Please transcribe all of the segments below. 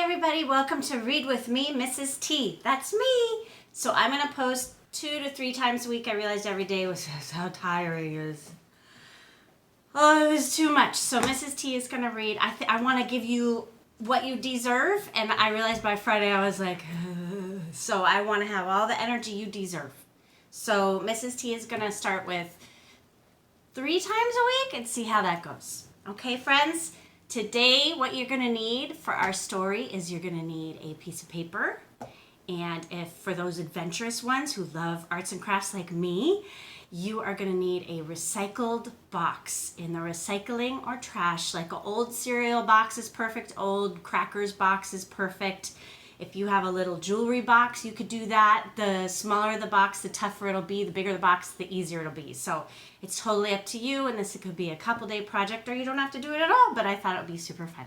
everybody, welcome to Read With Me, Mrs. T. That's me. So I'm going to post 2 to 3 times a week. I realized every day was how tiring it is. Oh, it was too much. So Mrs. T is going to read. I want to give you what you deserve. And I realized by Friday I was like, so I want to have all the energy you deserve. So Mrs. T is going to start with 3 times a week and see how that goes. Okay, friends? Today, what you're going to need for our story is you're going to need a piece of paper. And if for those adventurous ones who love arts and crafts like me, you are going to need a recycled box. In the recycling or trash, like an old cereal box is perfect, old crackers box is perfect. If you have a little jewelry box, you could do that. The smaller the box, the tougher it'll be. The bigger the box, the easier it'll be. So it's totally up to you, and this could be a couple-day project, or you don't have to do it at all, but I thought it would be super fun.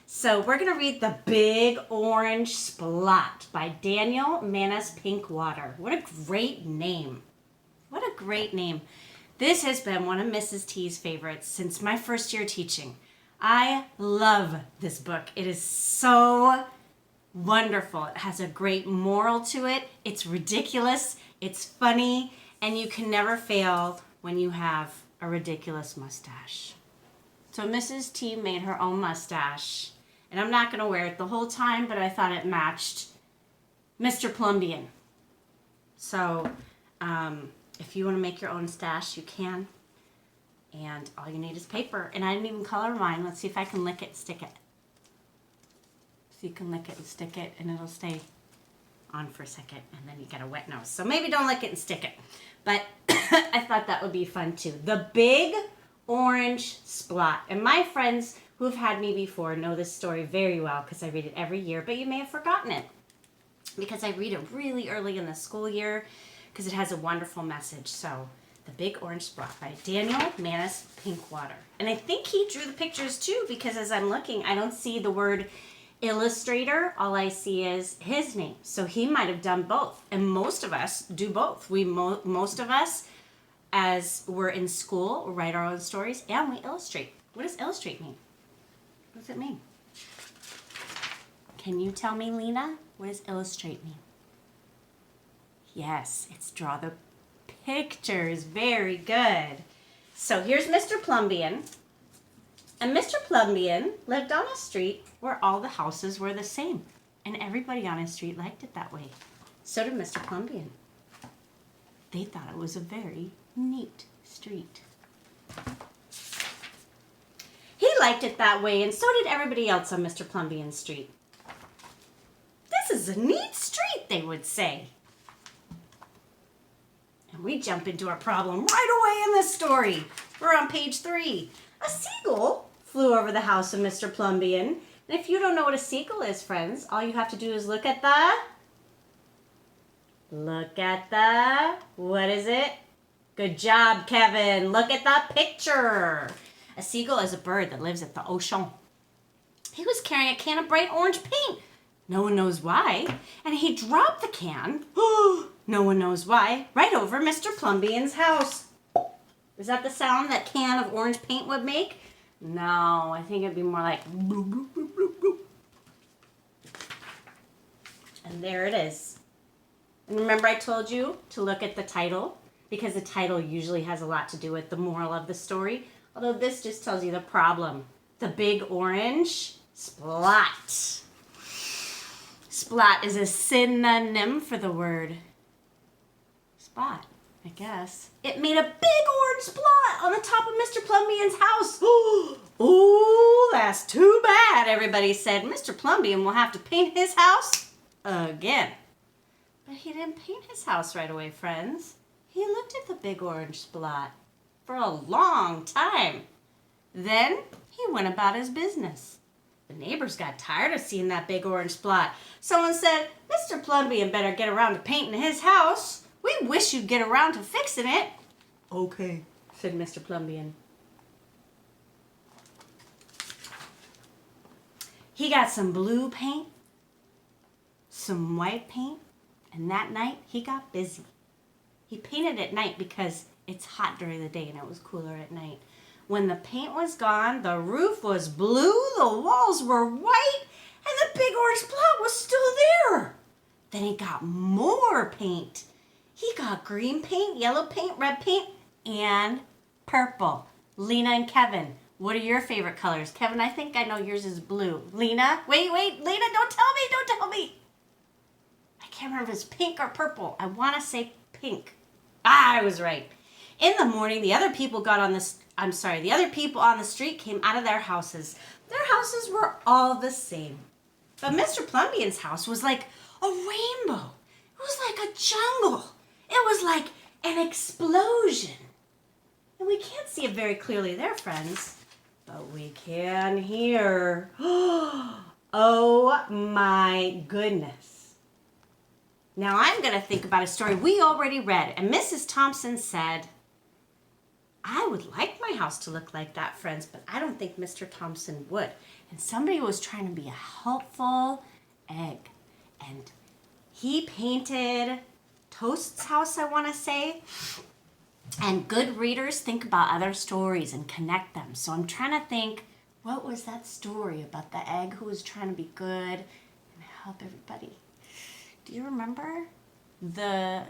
So we're going to read The Big Orange Splot by Daniel Manis Pinkwater. What a great name. What a great name. This has been one of Mrs. T's favorites since my first year teaching. I love this book. It is so wonderful. It has a great moral to it. It's ridiculous. It's funny. And you can never fail when you have a ridiculous mustache. So Mrs. T made her own mustache. And I'm not going to wear it the whole time, but I thought it matched Mr. Plumbian. So if you want to make your own stash, you can. And all you need is paper. And I didn't even color mine. Let's see if I can lick it and stick it. So you can lick it and stick it, and it'll stay on for a second, and then you get a wet nose. So maybe don't lick it and stick it. But I thought that would be fun too. The Big Orange Splot. And my friends who have had me before know this story very well because I read it every year, but you may have forgotten it because I read it really early in the school year because it has a wonderful message. So The Big Orange Splot by Daniel Manis Pinkwater. And I think he drew the pictures too, because as I'm looking, I don't see the word illustrator. All I see is his name. So he might have done both. And most of us do both. Most of us, as we're in school, write our own stories and we illustrate. What does illustrate mean? What does it mean? Can you tell me, Lena? What does illustrate mean? Yes, it's draw the pictures. Very good. So here's Mr. Plumbian. And Mr. Plumbian lived on a street where all the houses were the same. And everybody on his street liked it that way. So did Mr. Plumbian. They thought it was a very neat street. He liked it that way, and so did everybody else on Mr. Plumbian's street. This is a neat street, they would say. And we jump into our problem right away in this story. We're on page 3. A seagull flew over the house of Mr. Plumbian. And if you don't know what a seagull is, friends, all you have to do is look at what is it? Good job, Kevin. Look at the picture. A seagull is a bird that lives at the ocean. He was carrying a can of bright orange paint. No one knows why. And he dropped the can. No one knows why. Right over Mr. Plumbian's house. Is that the sound that can of orange paint would make? No, I think it'd be more like bloop, bloop, bloop, bloop, bloop. And there it is. And remember I told you to look at the title because the title usually has a lot to do with the moral of the story. Although this just tells you the problem. The Big Orange Splot. Splot is a synonym for the word spot, I guess. It made a big orange splot on the top of Mr. Plumbian's house. Ooh, that's too bad, everybody said. Mr. Plumbian will have to paint his house again. But he didn't paint his house right away, friends. He looked at the big orange splot for a long time. Then he went about his business. The neighbors got tired of seeing that big orange splot. Someone said, Mr. Plumbian better get around to painting his house. We wish you'd get around to fixing it. Okay, said Mr. Plumbian. He got some blue paint, some white paint, and that night he got busy. He painted at night because it's hot during the day and it was cooler at night. When the paint was gone, the roof was blue, the walls were white, and the Big Orange Splot was still there. Then he got more paint. He got green paint, yellow paint, red paint, and purple. Lena and Kevin, what are your favorite colors? Kevin, I think I know yours is blue. Lena, wait, Lena, don't tell me. I can't remember if it's pink or purple. I want to say pink. I was right. In the morning, the other people on the street came out of their houses. Their houses were all the same. But Mr. Plumbian's house was like a rainbow. It was like a jungle. It was like an explosion. And we can't see it very clearly there, friends, but we can hear. Oh my goodness. Now I'm going to think about a story we already read, and Mrs. Thompson said, I would like my house to look like that, friends, but I don't think Mr. Thompson would. And somebody was trying to be a helpful egg, and he painted Toast's house, I want to say. And good readers think about other stories and connect them. So I'm trying to think, what was that story about the egg who was trying to be good and help everybody? Do you remember? The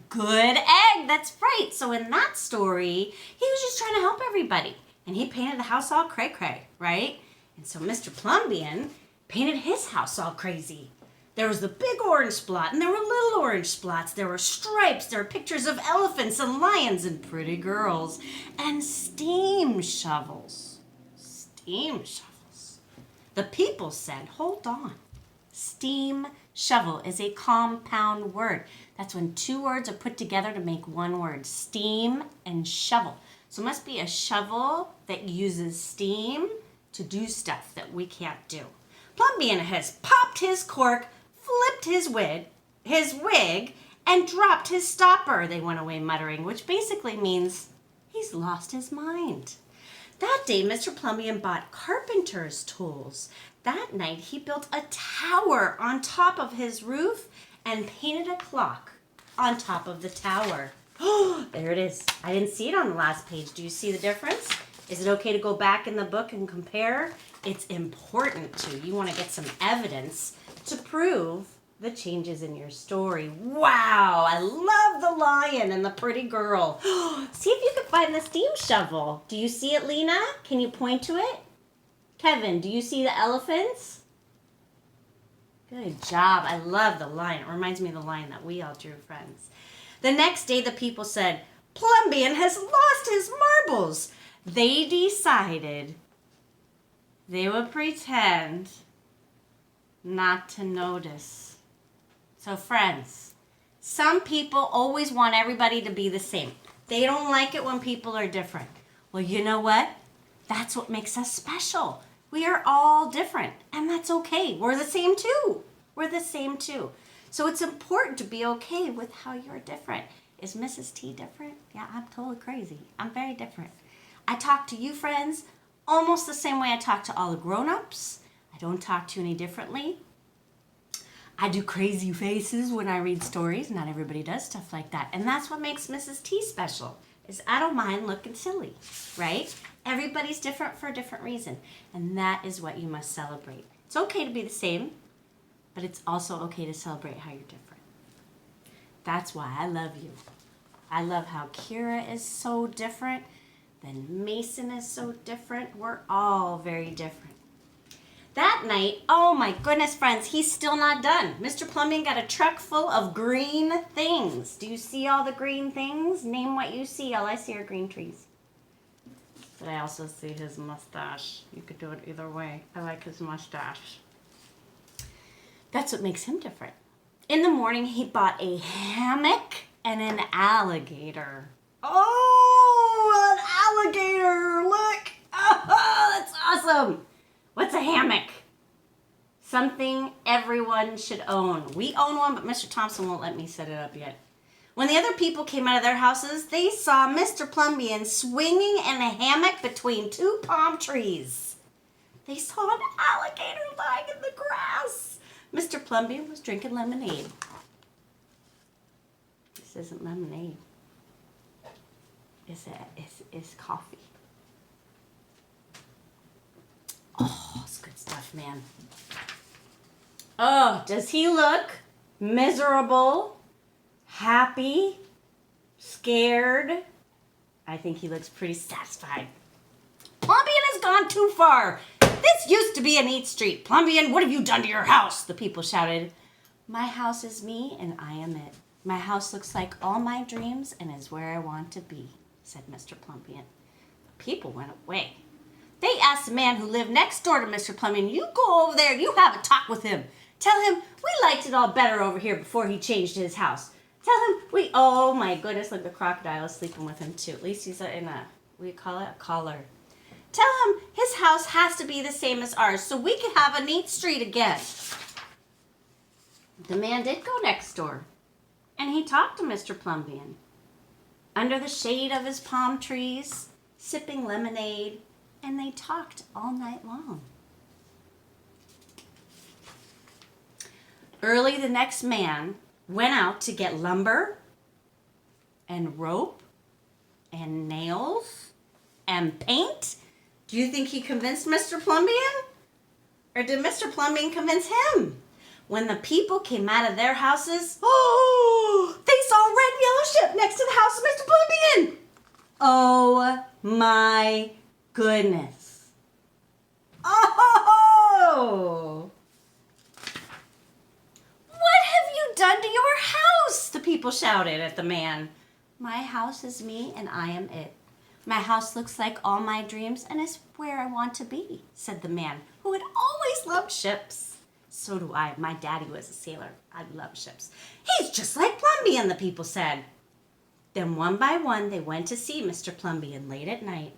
good egg, that's right. So in that story, he was just trying to help everybody. And he painted the house all cray-cray, right? And so Mr. Plumbian painted his house all crazy. There was the big orange splot, and there were little orange splots. There were stripes. There were pictures of elephants and lions and pretty girls. And steam shovels. Steam shovels. The people said, hold on. Steam shovel is a compound word. That's when two words are put together to make one word. Steam and shovel. So it must be a shovel that uses steam to do stuff that we can't do. Plumbian has popped his cork, flipped his wig, and dropped his stopper, they went away muttering, which basically means he's lost his mind. That day, Mr. Plumbian bought carpenter's tools. That night, he built a tower on top of his roof and painted a clock on top of the tower. Oh, there it is. I didn't see it on the last page. Do you see the difference? Is it okay to go back in the book and compare? It's important to. You want to get some evidence to prove the changes in your story. Wow, I love the lion and the pretty girl. See if you can find the steam shovel. Do you see it, Lena? Can you point to it? Kevin, do you see the elephants? Good job. I love the lion. It reminds me of the lion that we all drew, friends. The next day, the people said, Plumbian has lost his marbles. They decided they would pretend not to notice. So friends, some people always want everybody to be the same. They don't like it when people are different. Well, you know what? That's what makes us special. We are all different, and that's okay. We're the same too. We're the same too. So it's important to be okay with how you're different. Is Mrs. T different? Yeah, I'm totally crazy. I'm very different. I talk to you, friends, almost the same way I talk to all the grown-ups. I don't talk to you any differently. I do crazy faces when I read stories. Not everybody does stuff like that. And that's what makes Mrs. T special, is I don't mind looking silly, right? Everybody's different for a different reason. And that is what you must celebrate. It's okay to be the same, but it's also okay to celebrate how you're different. That's why I love you. I love how Kira is so different. Then Mason is so different. We're all very different. That night, oh my goodness, friends, he's still not done. Mr. Plumbian got a truck full of green things. Do you see all the green things? Name what you see. All I see are green trees. But I also see his mustache. You could do it either way. I like his mustache. That's what makes him different. In the morning, he bought a hammock and an alligator. Oh, an alligator! Look! Oh, that's awesome! What's a hammock? Something everyone should own. We own one, but Mr. Thompson won't let me set it up yet. When the other people came out of their houses, they saw Mr. Plumbian swinging in a hammock between two palm trees. They saw an alligator lying in the grass. Mr. Plumbian was drinking lemonade. This isn't lemonade. It's coffee. Oh, it's good stuff, man. Oh, does he look miserable, happy, scared? I think he looks pretty satisfied. Plumbian has gone too far. This used to be a neat street. Plumbian, what have you done to your house? The people shouted. My house is me and I am it. My house looks like all my dreams and is where I want to be, said Mr. Plumbian. The people went away. They asked the man who lived next door to Mr. Plumbian, you go over there and you have a talk with him. Tell him we liked it all better over here before he changed his house. Tell him oh my goodness, look, the crocodile is sleeping with him too. At least he's in a, what do you call it? A collar. Tell him his house has to be the same as ours so we can have a neat street again. The man did go next door and he talked to Mr. Plumbian. Under the shade of his palm trees, sipping lemonade, and they talked all night long. Early the next man went out to get lumber and rope and nails and paint. Do you think he convinced Mr. Plumbian? Or did Mr. Plumbian convince him? When the people came out of their houses, oh, they saw a red and yellow ship next to the house of Mr. Plumbian. Oh my goodness. Oh! What have you done to your house? The people shouted at the man. My house is me and I am it. My house looks like all my dreams and is where I want to be, said the man, who had always loved ships. So do I. My daddy was a sailor. I love ships. He's just like Plumbian, the people said. Then one by one they went to see Mr. Plumbian late at night.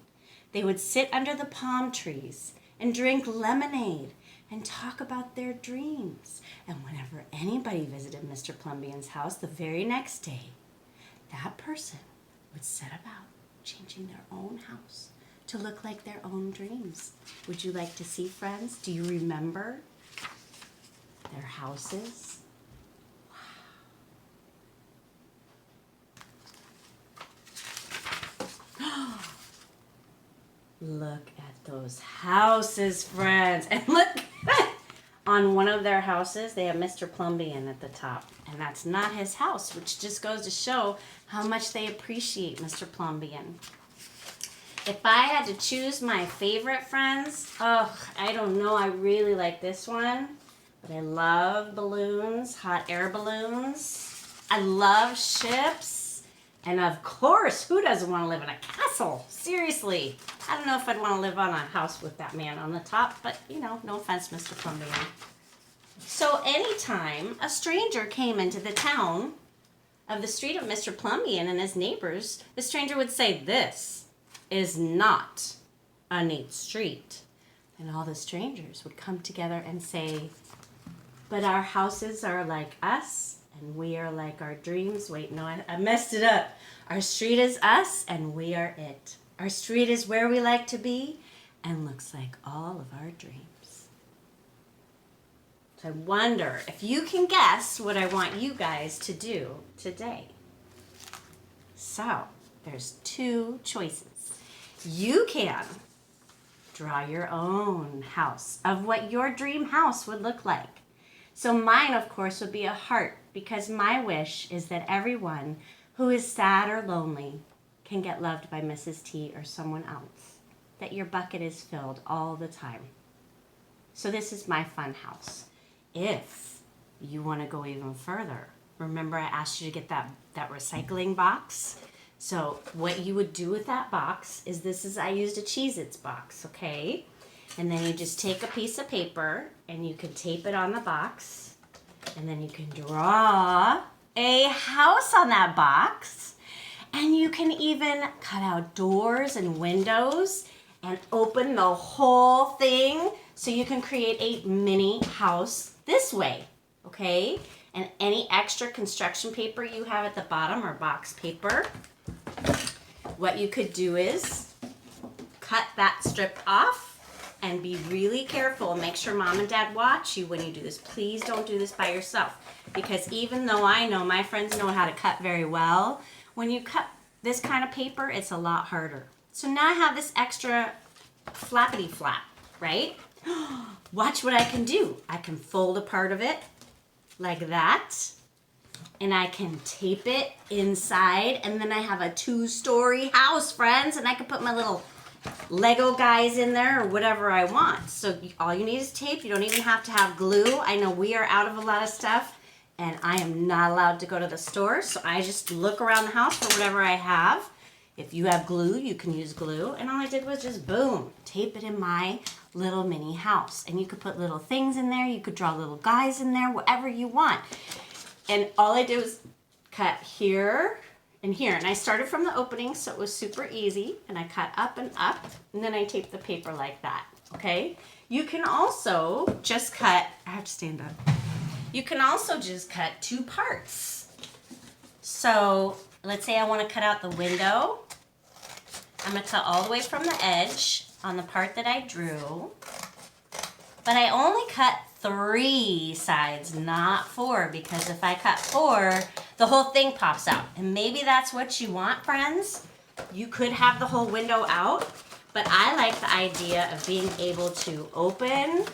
They would sit under the palm trees and drink lemonade and talk about their dreams. And whenever anybody visited Mr. Plumbian's house the very next day, that person would set about changing their own house to look like their own dreams. Would you like to see, friends? Do you remember their houses? Wow. Look at those houses, friends. And look, on one of their houses, they have Mr. Plumbian at the top. And that's not his house, which just goes to show how much they appreciate Mr. Plumbian. If I had to choose my favorite, friends, I don't know. I really like this one. But I love balloons, hot air balloons. I love ships. And of course, who doesn't want to live in a castle? Seriously. I don't know if I'd want to live on a house with that man on the top, but no offense, Mr. Plumbian. So anytime a stranger came into the town of the street of Mr. Plumbian and his neighbors, the stranger would say, this is not a neat street. And all the strangers would come together and say, but our houses are like us, and we are like our dreams. Wait, no, I messed it up. Our street is us, and we are it. Our street is where we like to be, and looks like all of our dreams. So I wonder if you can guess what I want you guys to do today. So, there's two choices. You can draw your own house of what your dream house would look like. So mine, of course, would be a heart, because my wish is that everyone who is sad or lonely can get loved by Mrs. T or someone else, that your bucket is filled all the time. So this is my fun house. If you want to go even further, remember I asked you to get that recycling box? So what you would do with that box is I used a Cheez-Its box, okay? And then you just take a piece of paper and you can tape it on the box. And then you can draw a house on that box. And you can even cut out doors and windows and open the whole thing so you can create a mini house this way, okay? And any extra construction paper you have at the bottom or box paper, what you could do is cut that strip off. And be really careful and make sure mom and dad watch you when you do this. Please don't do this by yourself. Because even though I know my friends know how to cut very well, when you cut this kind of paper, it's a lot harder. So now I have this extra flappity flap, right? Watch what I can do. I can fold a part of it like that. And I can tape it inside. And then I have a 2-story house, friends. And I can put my little Lego guys in there or whatever I want. So all you need is tape. You don't even have to have glue. I know we are out of a lot of stuff. And I am not allowed to go to the store. So I just look around the house for whatever I have. If you have glue, you can use glue. And all I did was just, boom, tape it in my little mini house. And you could put little things in there. You could draw little guys in there, whatever you want. And all I did was cut here and here. And I started from the opening, so it was super easy. And I cut up and up. And then I taped the paper like that, okay? You can also just cut, I have to stand up. You can also just cut 2 parts. So let's say I want to cut out the window. I'm going to cut all the way from the edge on the part that I drew. But I only cut 3 sides, not 4, because if I cut 4, the whole thing pops out. And maybe that's what you want, friends. You could have the whole window out, but I like the idea of being able to open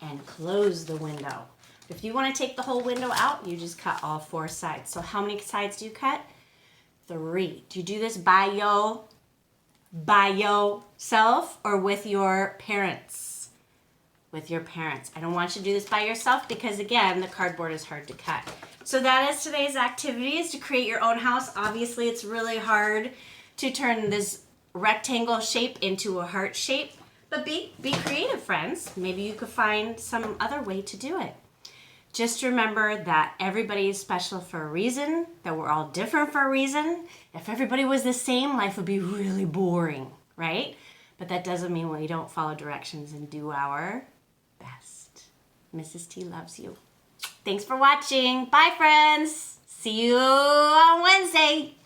and close the window. If you want to take the whole window out, you just cut all 4 sides. So how many sides do you cut? 3. Do you do this by yourself or with your parents? With your parents. I don't want you to do this by yourself because, again, the cardboard is hard to cut. So that is today's activity, is to create your own house. Obviously, it's really hard to turn this rectangle shape into a heart shape, but be creative, friends. Maybe you could find some other way to do it. Just remember that everybody is special for a reason, that we're all different for a reason. If everybody was the same, life would be really boring, right? But that doesn't mean we don't follow directions and do our best. Mrs. T loves you. Thanks for watching. Bye, friends. See you on Wednesday.